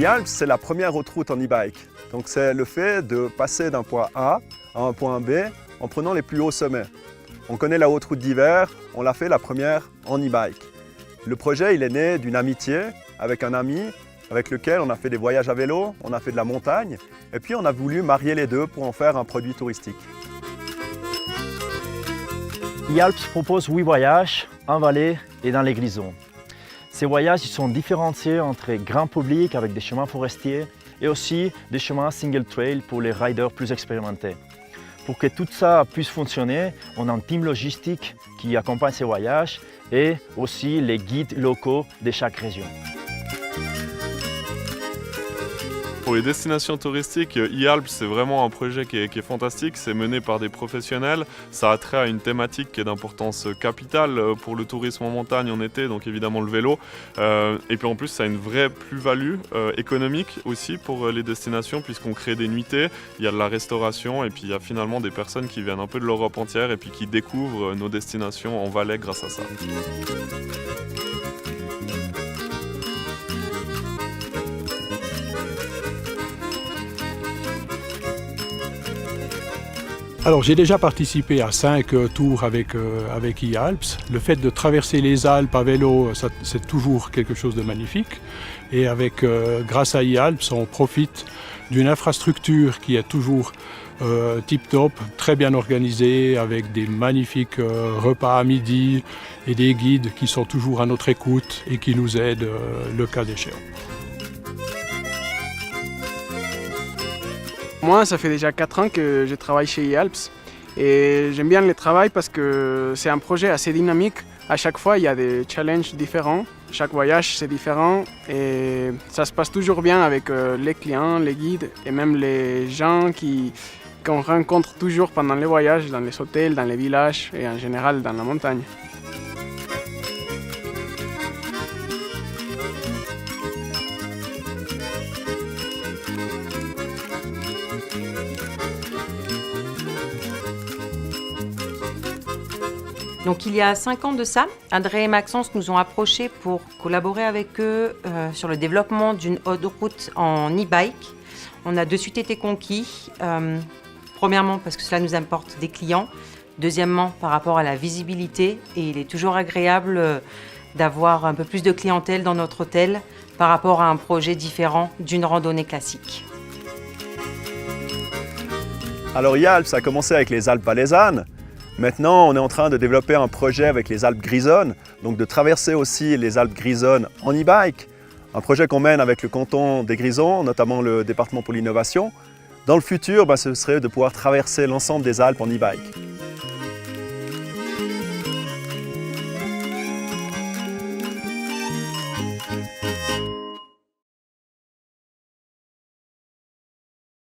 E-Alps, c'est la première autoroute en e-bike. Donc c'est le fait de passer d'un point A à un point B en prenant les plus hauts sommets. On connaît la haute route d'hiver, on l'a fait la première en e-bike. Le projet il est né d'une amitié avec un ami avec lequel on a fait des voyages à vélo, on a fait de la montagne et puis on a voulu marier les deux pour en faire un produit touristique. E-Alps propose 8 voyages en vallée et dans les grisons. Ces voyages ils sont différenciés entre grand public avec des chemins forestiers et aussi des chemins single trail pour les riders plus expérimentés. Pour que tout ça puisse fonctionner, on a un team logistique qui accompagne ces voyages et aussi les guides locaux de chaque région. Pour les destinations touristiques, E-Alps c'est vraiment un projet qui est fantastique, c'est mené par des professionnels, ça a trait à une thématique qui est d'importance capitale pour le tourisme en montagne en été, donc évidemment le vélo. Et puis en plus ça a une vraie plus-value économique aussi pour les destinations puisqu'on crée des nuitées, il y a de la restauration et puis il y a finalement des personnes qui viennent un peu de l'Europe entière et puis qui découvrent nos destinations en Valais grâce à ça. Alors j'ai déjà participé à 5 tours avec E-Alps. Le fait de traverser les Alpes à vélo, c'est toujours quelque chose de magnifique. Et grâce à E-Alps, on profite d'une infrastructure qui est toujours tip-top, très bien organisée, avec des magnifiques repas à midi et des guides qui sont toujours à notre écoute et qui nous aident le cas échéant. Moi, ça fait déjà 4 ans que je travaille chez E-Alps et j'aime bien le travail parce que c'est un projet assez dynamique. À chaque fois, il y a des challenges différents. Chaque voyage, c'est différent et ça se passe toujours bien avec les clients, les guides et même les gens qu'on rencontre toujours pendant les voyages, dans les hôtels, dans les villages et en général dans la montagne. Donc il y a 5 ans de ça, André et Maxence nous ont approchés pour collaborer avec eux sur le développement d'une haute route en e-bike. On a de suite été conquis, premièrement parce que cela nous apporte des clients, deuxièmement par rapport à la visibilité et il est toujours agréable d'avoir un peu plus de clientèle dans notre hôtel par rapport à un projet différent d'une randonnée classique. Alors E-Alps a commencé avec les Alpes valaisannes. Maintenant, on est en train de développer un projet avec les Alpes grisonnes, donc de traverser aussi les Alpes grisonnes en e-bike. Un projet qu'on mène avec le canton des Grisons, notamment le département pour l'innovation. Dans le futur, ce serait de pouvoir traverser l'ensemble des Alpes en e-bike.